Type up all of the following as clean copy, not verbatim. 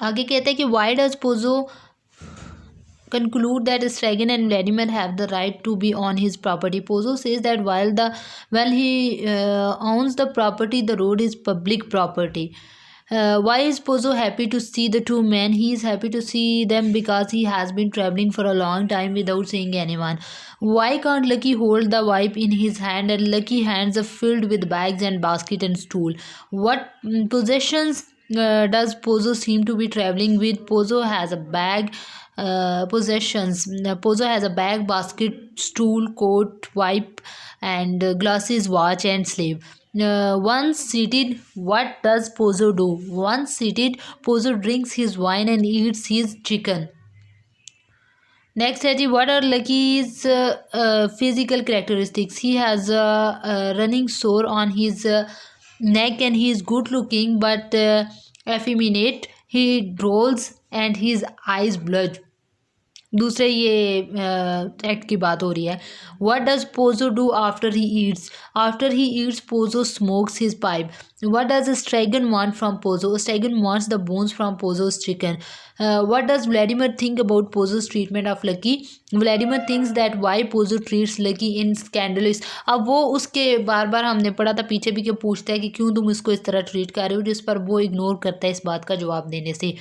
आगे कहते हैं कि why does Pozzo conclude that Stragan and Vladimir have the right to be on his property. Pozo says that while he owns the property, the road is public property. Why is Pozo happy to see the two men? He is happy to see them because he has been traveling for a long time without seeing anyone. Why can't Lucky hold the wipe in his hand and Lucky hands are filled with bags and basket and stool? What possessions does Pozo seem to be traveling with? Pozo has a bag. Possessions. Pozo has a bag, basket, stool, coat, wipe, and glasses, watch, and slave. Once seated, what does Pozo do? Once seated, Pozo drinks his wine and eats his chicken. Next है जी, what are Lucky's physical characteristics? He has a running sore on his neck and he is good looking but effeminate. He drools and his eyes blood. दूसरे ये act की बात हो रही है. What does Pozzo do after he eats? After he eats Pozzo smokes his pipe. What does Estragon want from Pozzo? Estragon wants the bones from Pozzo's chicken. What does Vladimir think about Pozzo's treatment of Lucky? Vladimir thinks that why Pozzo treats Lucky in scandalous. अब वो उसके बार बार हमने पढ़ा था पीछे भी, क्यों पूछता है कि क्यों तुम इसको इस तरह ट्रीट कर रहे हो, जिस पर वो इग्नोर करता है इस बात का जवाब देने से.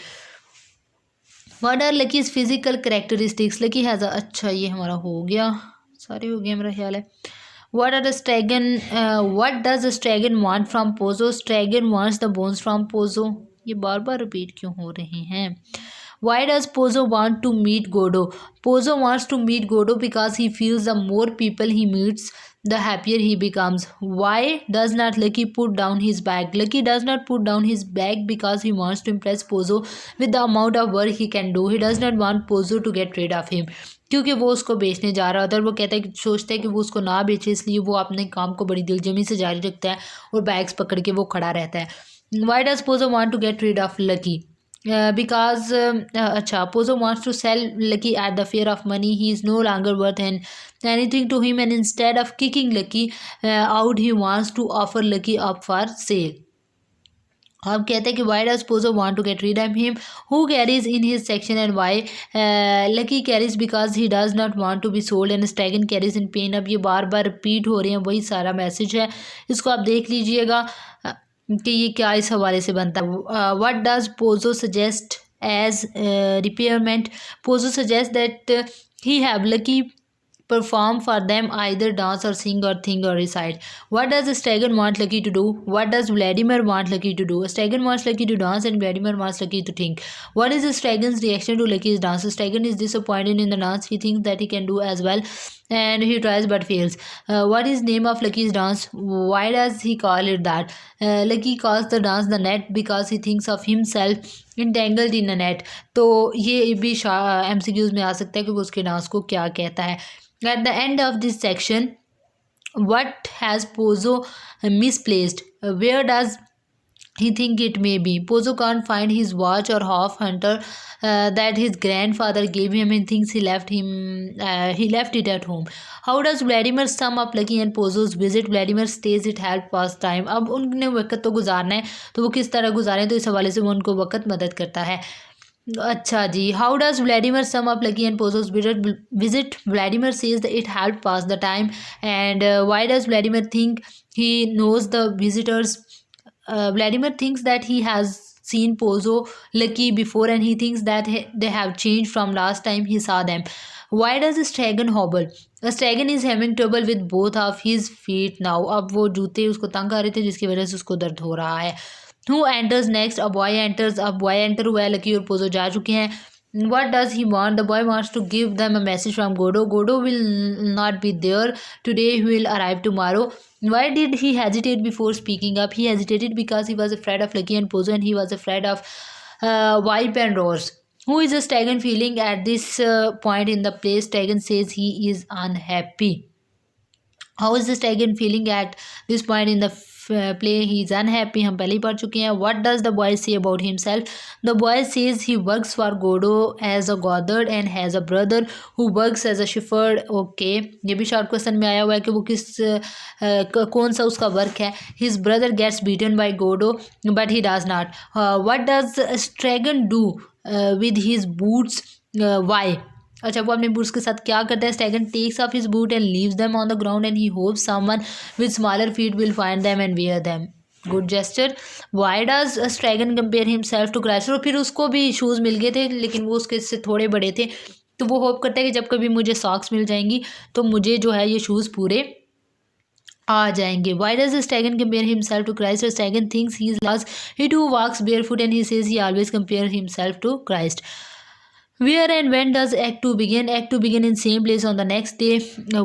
What are Lucky's physical characteristics? Lucky has अच्छा ये हमारा हो गया, सारे हो गए मेरा ख्याल है. What are Estragon what does Estragon want from Pozzo? Estragon wants the bones from Pozzo. ये बार बार रिपीट क्यों हो रहे हैं? Why does Pozo want to meet Godo? Pozo wants to meet Godo because he feels the more people he meets, the happier he becomes. Why does not Lucky put down his bag? Lucky does not put down his bag because he wants to impress Pozo with the amount of work he can do. He does not want Pozo to get rid of him. क्योंकि वो उसको बेचने जा रहा होता है और वो कहता है कि सोचता है कि वो उसको ना बेचे, इसलिए वो अपने काम को बड़ी दिलजमी से जारी रखता है और बैग्स पकड़ के वो खड़ा रहता है. Why does Pozo want to get rid of Lucky? Because अच्छा, Pozo wants to sell Lucky at the fear of money. He is no longer worth anything to him, and instead of kicking Lucky out, he wants to offer Lucky up for sale. अब कहते हैं कि why does Pozo want to get rid of him? Who carries in his section and why? Lucky carries because he does not want to be sold and Stragan carries in pain. अब ये बार बार repeat हो रहे हैं, वही सारा message है, इसको आप देख लीजिएगा कि ये क्या इस हवाले से बनता है. What does Pozzo suggest as repayment? Pozzo suggest that he have Lucky perform for them, either dance or sing or think or recite. What does Stragan want Lucky to do? What does Vladimir want Lucky to do? Stragan wants Lucky to dance and Vladimir wants Lucky to think. What is Stragan's reaction to Lucky's dance? Stragan is disappointed in the dance. He thinks that he can do as well and he tries but fails. What is name of Lucky's dance? Why does he call it that? Lucky calls the dance the net because he thinks of himself entangled in a net. तो ये भी MCQs में आ सकता है कि वो उसके dance को क्या कहता है. At the end of this section, what has Pozo misplaced? Where does he think it may be? Pozo can't find his watch or half hunter that his grandfather gave him and thinks he left it at home. How does Vladimir sum up Lucky and Pozo's visit? Vladimir stays it help pass time. अब उन्हें वक्त तो गुजारना है, तो वो किस तरह गुजारें, तो इस हवाले से वो उनको वक्त मदद करता है. अच्छा जी, how does Vladimir sum up Lucky and Pozzo's visit? Vladimir says that it help pass the time. And why does Vladimir think he knows the visitors? Vladimir thinks that he has seen Pozo Lucky before and he thinks that they have changed from last time he saw them. Why does Stragan hobble? Stragan is having trouble with both of his feet now. अब वो जूते उसको तंग आ रहे थे जिसकी वजह से उसको दर्द हो रहा है. Who enters next? A boy enters. अब boy enter हुआ है, Lucky और Pozo जा चुके हैं. What does he want? The boy wants to give them a message from Godo. Godo will not be there today. He will arrive tomorrow. Why did he hesitate before speaking up? He hesitated because he was afraid of Lucky and Pozo and he was afraid of Wipe and Roars. Who is Stragan feeling at this point in the play? Stragan says he is unhappy. How is Stragan feeling at this point in the play he is unhappy, हम पहले ही पढ़ चुके हैं. What does the boy say about himself? The boy says he works for Godot as a Goddard and has a brother who works as a shepherd. Okay, ये भी short question में आया हुआ है कि वो कौन सा उसका वर्क है. His brother gets beaten by Godot but he does not. What does Stragon do with his boots? Why? अच्छा, वो अपने बूट्स के साथ क्या करता है. Estragon takes off his boot and leaves them on the ground and he hopes someone with smaller feet will find them and wear them. Good gesture. Why does Estragon compare himself to Christ? और फिर उसको भी shoes मिल गए थे लेकिन वो उसके से थोड़े बड़े थे, तो वो होप करता है कि जब कभी मुझे सॉक्स मिल जाएंगी तो मुझे जो है ये शूज़ पूरे आ जाएंगे. Why does Estragon compare himself to Christ? Estragon thinks he is lost. He too walks bare foot and he says he always compare himself to Christ. Where and when does Act 2 begin? Act 2 begin in same place on the next day.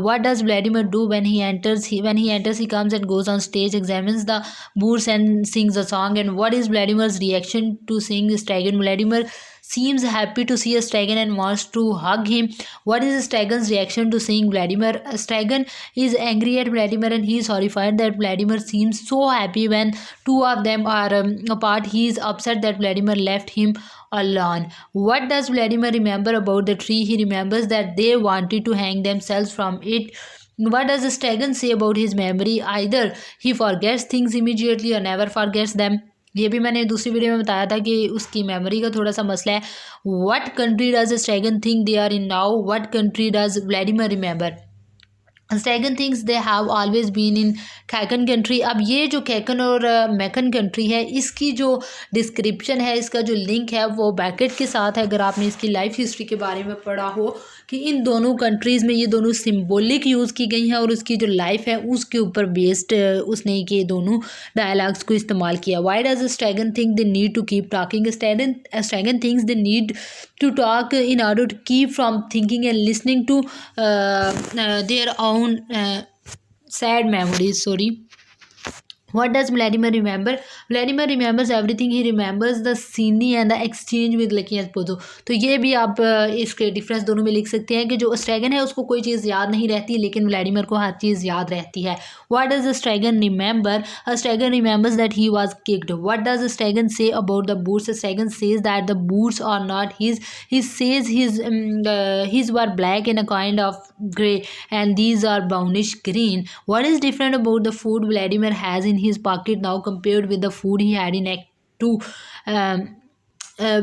What does Vladimir do when he enters? When he enters, he comes and goes on stage, examines the booths and sings a song. And what is Vladimir's reaction to seeing Stragon? Vladimir seems happy to see Stragon and wants to hug him. What is Stragon's reaction to seeing Vladimir? Stragon is angry at Vladimir and he is horrified that Vladimir seems so happy when two of them are apart. He is upset that Vladimir left him alone. What does Vladimir remember about the tree? He remembers that they wanted to hang themselves from it. What does Stragon say about his memory? Either he forgets things immediately or never forgets them. ये भी मैंने दूसरी video में बताया था कि उसकी memory का थोड़ा सा मसला है. What country does Stragon think they are in now? What country does Vladimir remember? Estragon thinks they have always been in Macon country. अब ये जो खैकन और मैकन कंट्री है, इसकी जो डिस्क्रिप्शन है, इसका जो लिंक है वो ब्रैकेट के साथ है. अगर आपने इसकी लाइफ हिस्ट्री के बारे में पढ़ा हो कि इन दोनों कंट्रीज़ में ये दोनों सिंबॉलिक यूज़ की गई हैं और उसकी जो लाइफ है उसके ऊपर बेस्ड उसने ये दोनों डायलॉग्स को इस्तेमाल किया. Why does Estragon think they need to keep talking? Estragon thinks they need to talk in order to keep from thinking and listening to their own sad memories. What does Vladimir remember? Vladimir remembers everything. He remembers the scene and the exchange with Lucky and Pozo. तो ये भी आप इसके difference दोनों में लिख सकते हैं कि जो स्ट्रैगन है उसको कोई चीज़ याद नहीं रहती लेकिन व्लादिमीर को हर चीज़ याद रहती है. What does Stragon remember? Stragon remembers that he was kicked. What does Stragon say about the boots? Stragon says that the boots are not his. He says his were black and a kind of grey and these are brownish green. What is different about the food Vladimir has in his pocket now compared with the food he had in Act 2?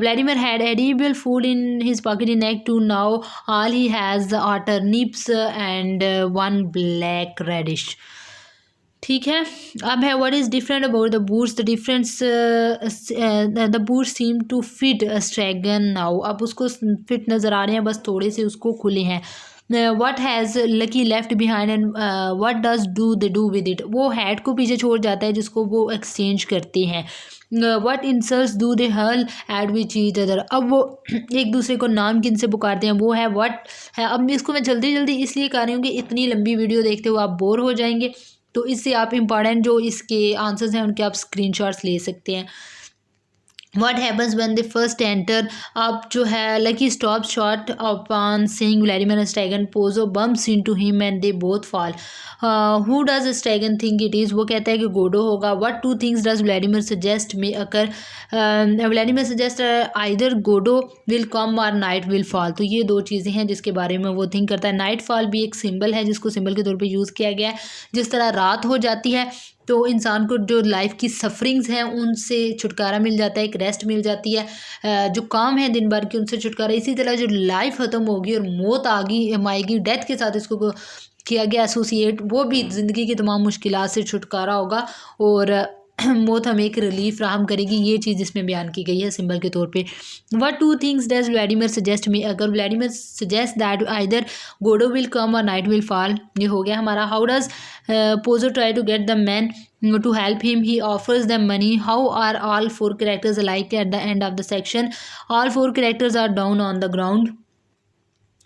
Vladimir had edible food in his pocket in Act 2. Now all he has are turnips and one black radish. ठीक है. अब है what is different about the boots? The difference the boots seem to fit Estragon now. अब उसको fit नज़र आ रहे हैं, बस थोड़े से उसको खुले हैं. What has lucky left behind and what does do they do with it? वो हैट को पीछे छोड़ जाता है जिसको वो एक्सचेंज करते हैं. What insults do they hurl eight which each other? अब वो एक दूसरे को नाम किन से पुकारते हैं, वो है वट है. अब इसको मैं जल्दी जल्दी इसलिए कर रही हूँ कि इतनी लंबी वीडियो देखते हुए आप बोर हो जाएंगे, तो इससे आप इम्पॉर्टेंट जो इसके आंसर्स हैं उनके आप स्क्रीनशॉट्स ले सकते हैं. What happens when they first enter? अब जो है Lucky stops short upon seeing Vladimir and Stragon. Pozo bumps into him and they both fall. Who does Stragon think it is? वो कहता है कि गोडो होगा. What two things does Vladimir suggest may occur? Vladimir suggests either Godot will come or night will fall. तो ये दो चीज़ें हैं जिसके बारे में वो थिंक करता है. नाइट फॉल भी एक सिंबल है जिसको सिंबल के तौर पे यूज़ किया गया है. जिस तरह रात हो जाती है तो इंसान को जो लाइफ की सफरिंग्स हैं उनसे छुटकारा मिल जाता है, एक रेस्ट मिल जाती है, जो काम है दिन भर की उनसे छुटकारा. इसी तरह जो लाइफ ख़त्म होगी और मौत आएगी, डेथ के साथ इसको किया गया एसोसिएट, वो भी ज़िंदगी की तमाम मुश्किलात से छुटकारा होगा और मौत हमें एक रिलीफ राहम करेगी. ये चीज़ इसमें बयान की गई है सिंबल के तौर पे. What two things does Vladimir suggest me? अगर Vladimir suggest that either Godot will come or night will fall, ये हो गया हमारा. How does Pozzo try to get the man to help him? He offers them money. How are all four characters alike at the end of the section? All four characters are down on the ground.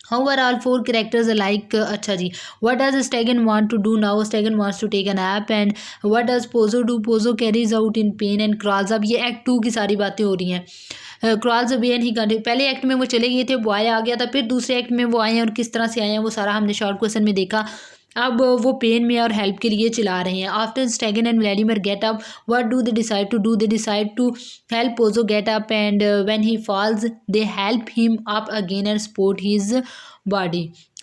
How are all four characters alike? अच्छा जी. What does Stragon want to do now? Stragon wants to take a nap. And what does Pozo do? Pozo carries out in pain and crawls. अब ये act 2 की सारी बातें हो रही हैं. Crawls away and he continue. पहले act में वो चले गए थे, बॉय आ गया था, फिर दूसरे एक्ट में वो आए हैं और किस तरह से आए हैं वो सारा हमने शॉर्ट क्वेश्चन में देखा. अब वो पेन में और हेल्प के लिए चिल्ला रहे हैं. After Estragon and Vladimir get up, what do they decide to do? They decide to help Pozzo get up, and when he falls they help him up again and support his body.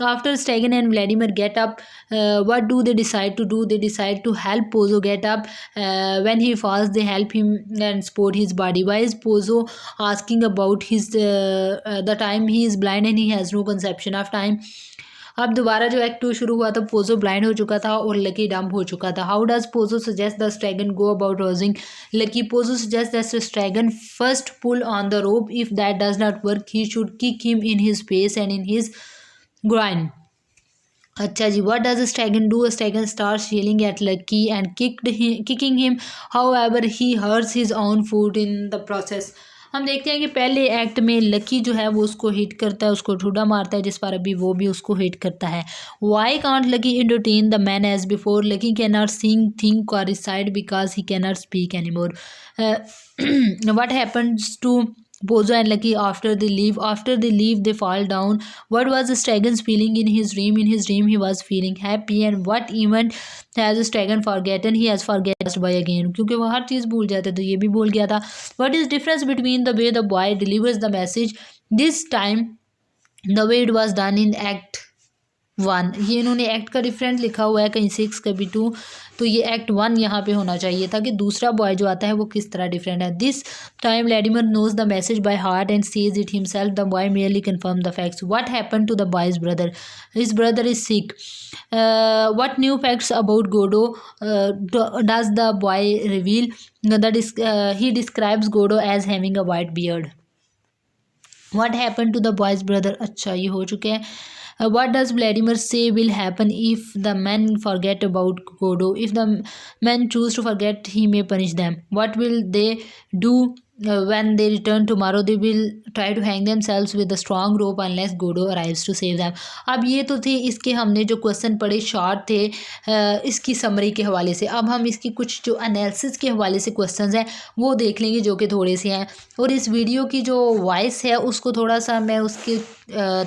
After Stegan and Vladimir get up, what do they decide to do? They decide to help Pozo get up. When he falls, they help him and support his body. Why is Pozo asking about his the time he is blind and he has no conception of time? अब दोबारा जो act 2 शुरू हुआ था, Pozzo blind हो चुका था और लकी डम्प हो चुका था. How does Pozzo suggest the Estragon go about rousing Lucky? Pozzo suggest that the Estragon first pull on the rope. If that does not work, he should kick him in his face and in his groin. अच्छा जी, what does a Stegan do? A Stegan starts yelling at Lucky and kicking him. However, he hurts his own foot in the process. हम देखते हैं कि पहले act में lucky जो है वो उसको हिट करता है, उसको ठुड्डा मारता है, जिस पर अभी वो भी उसको हिट करता है. Why can't Lucky entertain the man as before? Lucky cannot sing, think or recite because he cannot speak anymore. What happens to Pozo and Lucky after they leave? After they leave, they fall down. What was Stegan's feeling in his dream? In his dream, he was feeling happy. And what event has Stegan forgotten? He has forgotten boy again. क्योंकि वो हर चीज़ भूल जाता है, तो ये भी भूल गया था. What is difference between the way the boy delivers the message this time, the way it was done in Act 1? ये इन्होंने एक्ट का डिफरेंट लिखा हुआ है, कहीं 6 कभी 2, तो ये एक्ट 1 यहाँ पे होना चाहिए था कि दूसरा बॉय जो आता है वो किस तरह डिफरेंट है. This time Vladimir knows the message by heart and sees it himself. The boy merely confirm the facts. What happened to the boy's brother? His brother is sick. What new facts about Godo does the boy reveal? He describes Godo as having a white beard. What happened to the boy's brother? अच्छा, ये हो चुके हैं. What does Vladimir say will happen if the men forget about Godo? If the men choose to forget, he may punish them. What will they do when they return tomorrow? They will try to hang themselves with a strong rope unless Godo arrives to save them. अब ये तो थे इसके हमने जो question पढ़े short थे इसकी समरी के हवाले से. अब हम इसकी कुछ जो एनालिसिस के हवाले से क्वेश्चंस हैं वो देख लेंगे, जो कि थोड़े से हैं. और इस वीडियो की जो वॉइस है उसको थोड़ा सा मैं उसके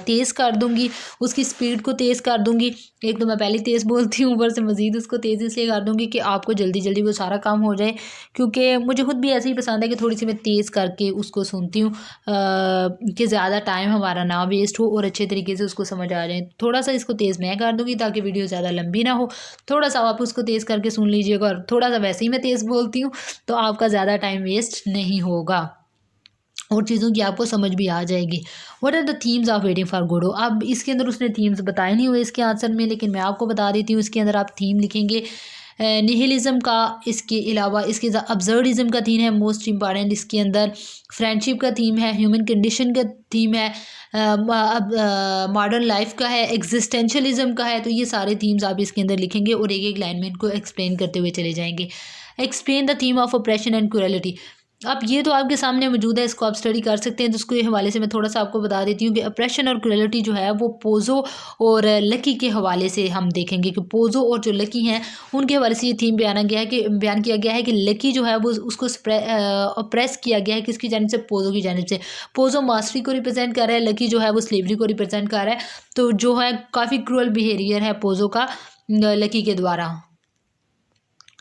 तेज़ कर दूंगी, उसकी स्पीड को तेज़ कर दूंगी. एक तो मैं पहले तेज़ बोलती हूँ, ऊपर से मज़ीद उसको तेज़ इसलिए कर दूंगी कि आपको जल्दी जल्दी वो सारा काम हो जाए, क्योंकि मुझे खुद भी ऐसे ही पसंद है कि थोड़ी सी मैं तेज़ करके उसको सुनती हूँ कि ज़्यादा टाइम हमारा ना वेस्ट हो और अच्छे तरीके से उसको समझ आ जाए. थोड़ा सा इसको तेज़ मैं कर दूँगी ताकि वीडियो ज़्यादा लंबी ना हो. थोड़ा सा आप उसको तेज़ करके सुन लीजिएगा, और थोड़ा सा वैसे ही मैं तेज़ बोलती हूँ तो आपका ज़्यादा टाइम वेस्ट नहीं होगा और चीज़ों की आपको समझ भी आ जाएगी. What are the themes of waiting for Godot? अब इसके अंदर उसने थीम्स बताए नहीं हुए इसके आंसर में, लेकिन मैं आपको बता देती हूँ. इसके अंदर आप थीम लिखेंगे निहिलिज्म का, इसके अलावा इसके अब्सर्डिज्म का थीम है मोस्ट इम्पॉर्टेंट. इसके अंदर फ्रेंडशिप का थीम है, ह्यूमन कंडीशन का थीम है, मॉडर्न लाइफ का है, एग्जिस्टेंशलिज्म का है. तो ये सारे थीम्स आप इसके अंदर लिखेंगे और एक एक लाइन में इनको एक्सप्लेन करते हुए चले जाएंगे. Explain the theme of operation and cruelty. अब ये तो आपके सामने मौजूद है, इसको आप स्टडी कर सकते हैं. तो उसके हवाले से मैं थोड़ा सा आपको बता देती हूँ कि ऑपरेशन और क्रूएलिटी जो है वो पोजो और लकी के हवाले से हम देखेंगे कि पोजो और जो लकी हैं उनके हवाले से ये थीम बयान किया गया है कि लकी जो है वो उसको ऑप्रेस किया गया है किसकी जानिब से? पोजो की जानिब से. पोजो मास्टरी को रिप्रेजेंट कर रहा है, लकी जो है वो स्लेवरी को रिप्रेजेंट कर रहा है. तो जो है काफ़ी क्रूअल बिहेवियर है पोजो का लकी के द्वारा.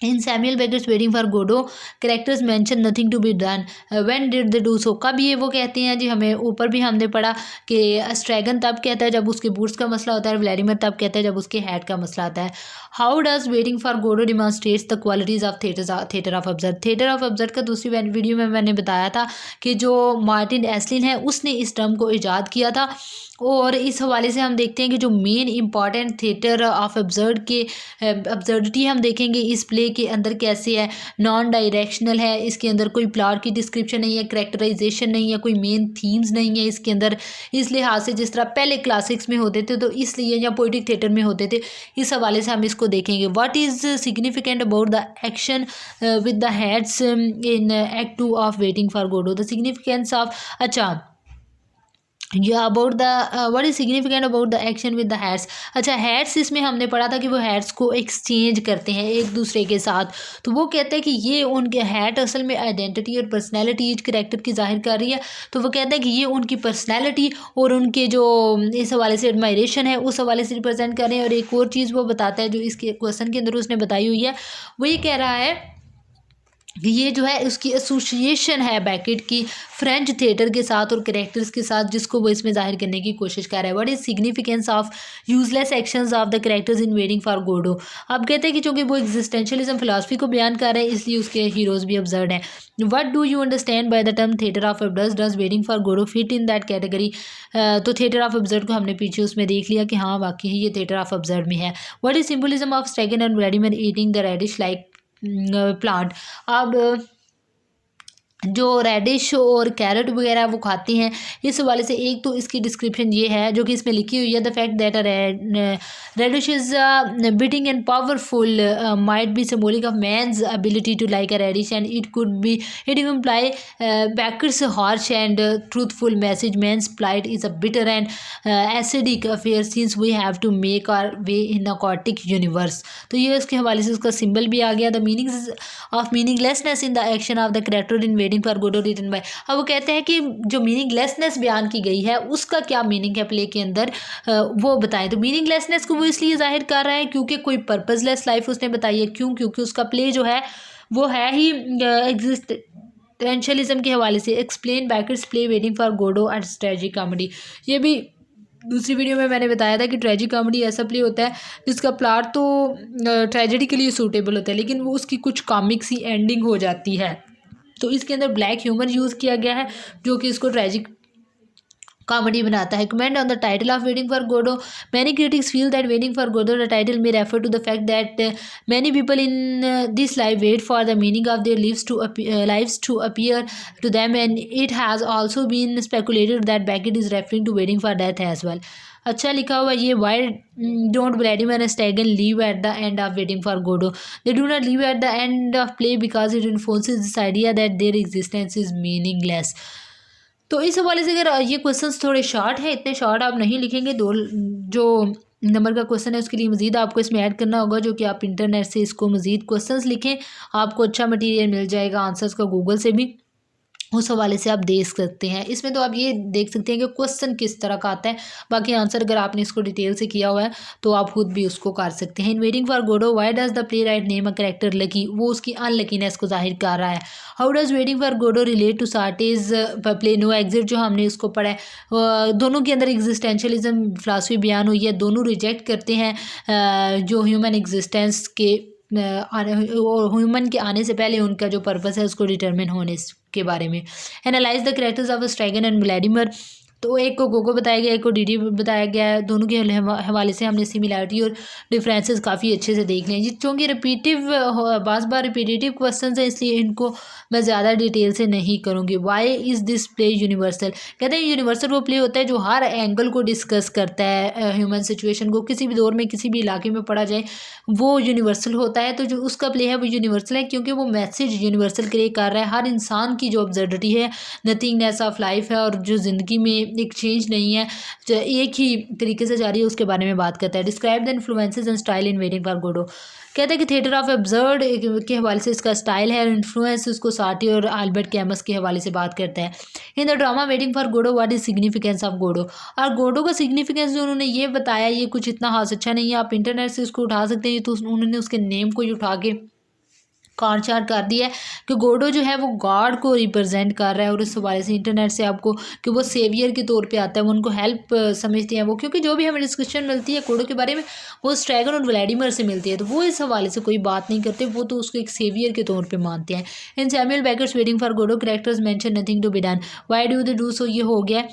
In Samuel Beckett's Waiting for Godot, characters mention nothing to be done. When did they do so? कब ये वो कहते हैं जी? हमें ऊपर भी हमने पढ़ा कि स्ट्रैगन तब कहता है जब उसके बूट्स का मसला होता है, व्लादिमीर तब कहता है जब उसके हेड का मसला आता है. How does waiting for Godot demonstrates the qualities of Theatre of Absurd? Theatre of Absurd का दूसरी वीडियो में मैंने बताया था कि जो मार्टिन एस्लिन है उसने इस टर्म को ईजाद किया था. और इस हवाले से हम देखते हैं कि जो मेन इंपॉर्टेंट थिएटर ऑफ अब्जर्डिटी हम देखेंगे इस प्ले के अंदर कैसे है. नॉन डायरेक्शनल है, इसके अंदर कोई प्लॉट की डिस्क्रिप्शन नहीं है, करेक्टराइजेशन नहीं है, कोई मेन थीम्स नहीं है इसके अंदर. इस लिहाज से जिस तरह पहले क्लासिक्स में होते थे तो इसलिए, या पोइटिक थिएटर में होते थे, इस हवाले से हम इसको देखेंगे. What is significant about the action with the heads in act 2 of waiting for Godot? The significance of, अच्छा या about the what is significant about the action with the hats. अच्छा, हैट्स इसमें हमने पढ़ा था कि वो हैट्स को एक्सचेंज करते हैं एक दूसरे के साथ, तो वो कहते हैं कि ये उनके हैट असल में आइडेंटिटी और पर्सनैलिटी करेक्टर की जाहिर कर रही है। तो वो कहते हैं कि ये उनकी पर्सनैलिटी और उनके जो इस हवाले से एडमायरेशन है उस हवाले से रिप्रेजेंट कर रहे हैं। और एक और चीज़ वो बताता है जो इसके क्वेश्चन के अंदर उसने बताई हुई है, वो ये कह रहा है कि ये जो है उसकी एसोसिएशन है बैकेट की फ्रेंच थिएटर के साथ और कैरेक्टर्स के साथ, जिसको वो इसमें जाहिर करने की कोशिश कर रहा है। What is significance of useless actions of the characters in waiting for Godot. अब कहते हैं कि चूंकि वो एग्जिस्टेंशियलिज्म फिलॉसफी को बयान कर रहे हैं इसलिए उसके हीरोज भी अब्सर्ड हैं। What do you understand by the term theatre of absurd, does waiting for Godot fit in that category. तो थिएटर ऑफ अब्सर्ड को हमने पीछे उसमें देख लिया कि हाँ वाकई ये थिएटर ऑफ अब्सर्ड में है। What is symbolism of Estragon and Vladimir eating the radish like plant. अब जो रेडिश और कैरेट वगैरह वो खाते हैं, इस हवाले से एक तो इसकी डिस्क्रिप्शन ये है जो कि इसमें लिखी हुई है, the fact that radish is biting and powerful might be symbolic of man's ability to like a radish and it imply Beckett's harsh and truthful message man's plight is a bitter and acidic affair since we have to make our way in a chaotic universe. तो ये इसके हवाले से उसका symbol भी आ गया, the meaning of meaninglessness in the action of the character in waiting for Godot written by. अब वो कहते हैं कि जो मीनिंगलेसनेस बयान की गई है उसका क्या मीनिंग है प्ले के अंदर, वो बताएं। तो मीनिंगलेसनेस को वो इसलिए जाहिर कर रहा है क्योंकि कोई पर्पसलेस लाइफ उसने बताई है। क्यों? क्योंकि उसका प्ले जो है वो है ही एग्जिस्टेंशियलिज्म के हवाले से। Explain Beckett's play waiting for Godot and tragic comedy. ये भी दूसरी वीडियो में मैंने बताया था कि ट्रेजिक कॉमेडी ऐसा प्ले होता है जिसका प्लॉट तो ट्रेजेडी के लिए सूटेबल होता है लेकिन वो उसकी कुछ कॉमिक सी एंडिंग हो जाती है। तो इसके अंदर ब्लैक ह्यूमर यूज़ किया गया है जो कि इसको ट्रेजिक कॉमेडी बनाता है। Comment on the title of waiting for Godot. Many critics feel that waiting for Godot the title may refer to the fact that many people in this life wait for the meaning of their lives to appear to them, and it has also been speculated that Beckett is referring to waiting for death as well. अच्छा लिखा हुआ ये, why don't Vladimir and Estragon leave at the end of waiting for Godot. They do not leave at the end of play because it enforces this idea that their existence is meaningless. तो इस हवाले से अगर ये questions थोड़े short हैं, इतने short आप नहीं लिखेंगे। दो जो नंबर का क्वेश्चन है उसके लिए मज़ीद आपको इसमें ऐड करना होगा जो कि आप इंटरनेट से इसको मज़ीद क्वेश्चंस लिखें, आपको अच्छा मटेरियल मिल जाएगा आंसर्स का गूगल से भी, उस हवाले से आप देख सकते हैं। इसमें तो आप ये देख सकते हैं कि क्वेश्चन किस तरह का आता है, बाकी आंसर अगर आपने इसको डिटेल से किया हुआ है तो आप खुद भी उसको कर सकते हैं। In waiting for Godot why does the play write name a character Lucky, वो उसकी अनलकीनेस को जाहिर कर रहा है। How does waiting for Godot relate to Sartre's play no exit, जो हमने इसको पढ़ा है। दोनों के अंदर एग्जिस्टेंशियलिज्म फिलासफी बयान हुई है, दोनों रिजेक्ट करते हैं जो ह्यूमन एग्जिस्टेंस के ह्यूमन के आने से पहले उनका जो पर्पस है उसको डिटरमिन होने के बारे में। Analyze the characters of Estragon and Vladimir, तो एक को गोगो बताया गया, एक को डीडी बताया गया है। दोनों के हवाले से हमने सिमिलरिटी और डिफरेंसेस काफ़ी अच्छे से देख लें। चूँकि रिपीटिव बार रिपीटेटिव क्वेश्चन हैं इसलिए इनको मैं ज़्यादा डिटेल से नहीं करूँगी। Why is this play universal, कहते हैं यूनिवर्सल वो प्ले होता है जो हर एंगल को डिस्कस करता है ह्यूमन सिचुएशन को, किसी भी दौर में किसी भी इलाके में पढ़ा जाए वो यूनिवर्सल होता है। तो जो उसका प्ले है वो यूनिवर्सल है क्योंकि वो मैसेज यूनिवर्सल क्रिएट कर रहा है। हर इंसान की जो ऑब्जर्विटी है, नथिंगनेस ऑफ लाइफ है और जो ज़िंदगी में एक चेंज नहीं है, जो एक ही तरीके से जा रही है, उसके बारे में बात करता है। Describe the influences and style in waiting for Godot, कहते हैं कि थिएटर ऑफ अब्सर्ड के हवाले से इसका स्टाइल है और इन्फ्लुएंस उसको साटी और अल्बर्ट कैमस के हवाले से बात करता है। In the drama waiting for Godot what is significance of Godot, और गोडो का सिग्निफिकेंस जो उन्होंने ये बताया ये कुछ इतना खास अच्छा नहीं है, आप इंटरनेट से उसको उठा सकते हैं। तो उन्होंने उसके नेम को ही उठा के काट चाट कर दिया है कि गोडो जो है वो गॉड को रिप्रेजेंट कर रहा है और इस हवाले से इंटरनेट से आपको कि वो सेवियर के तौर पे आता है, वो उनको हेल्प समझते हैं वो, क्योंकि जो भी हमें डिस्कशन मिलती है गोडो के बारे में वो स्ट्रैगन और व्लादिमीर से मिलती है, तो वो इस हवाले से कोई बात नहीं करते, वो तो उसको एक सेवियर के तौर पर मानते हैं। In Samuel Beckett's Waiting for Godot characters mention nothing to be done, why do they do so, ये हो गया।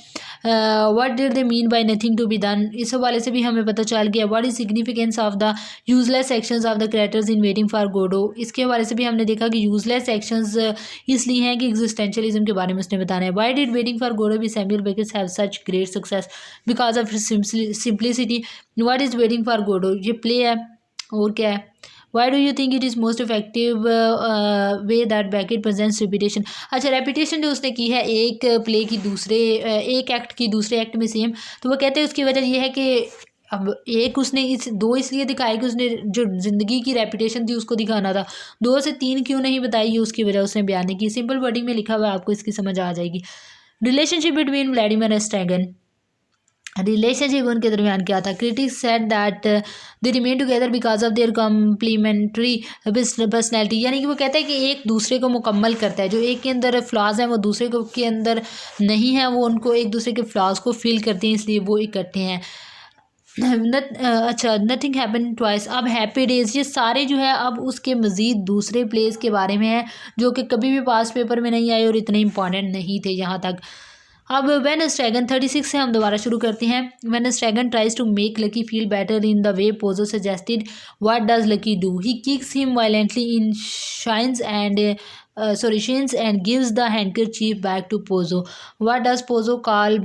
What did they mean by nothing to be done, इस हवाले से भी हमें पता चल गया। What is significance of the useless actions of the characters in waiting for Godot, इसके हवाले से भी हमने देखा कि यूजलेस एक्शंस इसलिए हैं कि एग्जिस्टेंशियलिज्म के बारे में उसने बताना है। Why did waiting for Godot be Samuel Beckett's have such great success, because of simplicity. What is waiting for Godot, ये प्ले है और क्या है। Why do you think it is most effective way that Beckett presents repetition. अच्छा, repetition जो उसने की है एक प्ले की दूसरे एक एक्ट की दूसरे एक्ट में सेम, तो वो कहते हैं उसकी वजह ये है कि अब एक उसने इस दो इसलिए दिखाया कि उसने जो ज़िंदगी की रेपुटेशन थी उसको दिखाना था, 2 से 3 क्यों नहीं बताई, ये उसकी वजह उसने बयान नहीं की। सिंपल वर्डिंग में लिखा हुआ है, आपको इसकी समझ आ जाएगी। Relationship between Vladimir and Estragon, relationship उनके दरमियान क्या था। Critics said that they remain together because of their complementary personality, यानी कि वो कहता है कि एक दूसरे को मुकम्मल करता है, जो एक के अंदर फ्लॉज हैं वो दूसरे को के अंदर नहीं है, वो उनको एक दूसरे के फ्लॉज को फील करते हैं, इसलिए वो इकट्ठे हैं। अच्छा, नथिंग हैपन ट्वाइस, अब हैप्पी डेज, ये सारे जो है अब उसके मज़ीद दूसरे प्लेस के बारे में है जो कि कभी भी पास पेपर में नहीं आए और इतने इंपॉर्टेंट नहीं थे यहाँ तक। अब व्हेन स्ट्रैगन 36 से हम दोबारा शुरू करते हैं। When Estragon tries to make Lucky feel better in the way Pozzo suggested, what does Lucky do, he kicks him violently in shins and shines and gives the handkerchief back to Pozo. What does Pozo call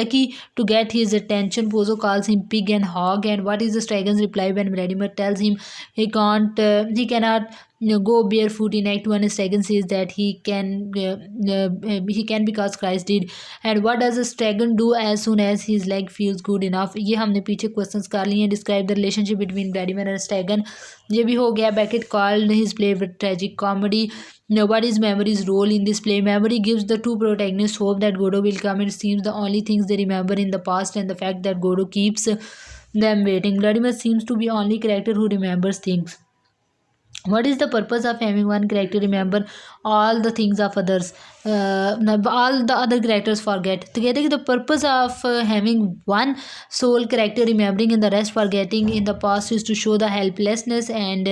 Lucky to get his attention? Pozo calls him pig and hog. And what is the Dragon's reply when Vladimir tells him he cannot go barefoot in Act 1? Dragon says that he can because Christ did. And what does the Dragon do as soon as his leg feels good enough? ये हमने पीछे questions कर लिए हैं। Describe the relationship between Vladimir and Estragon, ये भी हो गया। Beckett called his play with tragic comedy. What is memory's role in this play? Memory gives the two protagonists hope that Godot will come. It seems the only things they remember in the past and the fact that Godot keeps them waiting. Vladimir seems to be only character who remembers things. What is the purpose of having one character remember all the things of others? All the other characters forget. तो कहते हैं कि the purpose of having one sole character remembering and the rest forgetting in the past is to show the helplessness and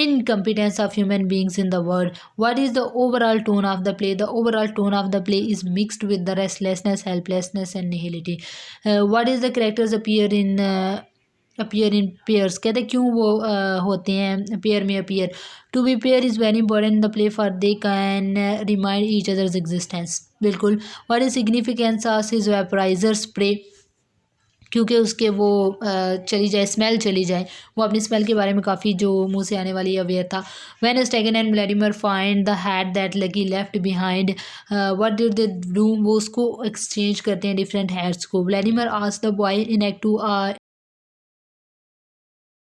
incompetence of human beings in the world. What is the overall tone of the play? The overall tone of the play is mixed with the restlessness, helplessness and nihility. What is the characters appear in pairs? कहते हैं क्यों वो होते हैं pair में appear? To be pair is very important in the play for they can remind each other's existence. बिल्कुल। What is significance of his vaporizer spray? क्योंकि उसके वो चली जाए, स्मेल चली जाए, वो अपनी स्मेल के बारे में काफ़ी जो मुंह से आने वाली अवेयर था। When Estragon and Vladimir find the hat that Lucky left behind, what did they do, वो उसको एक्सचेंज करते हैं डिफरेंट हैट्स को। Vladimir asked the boy in act 2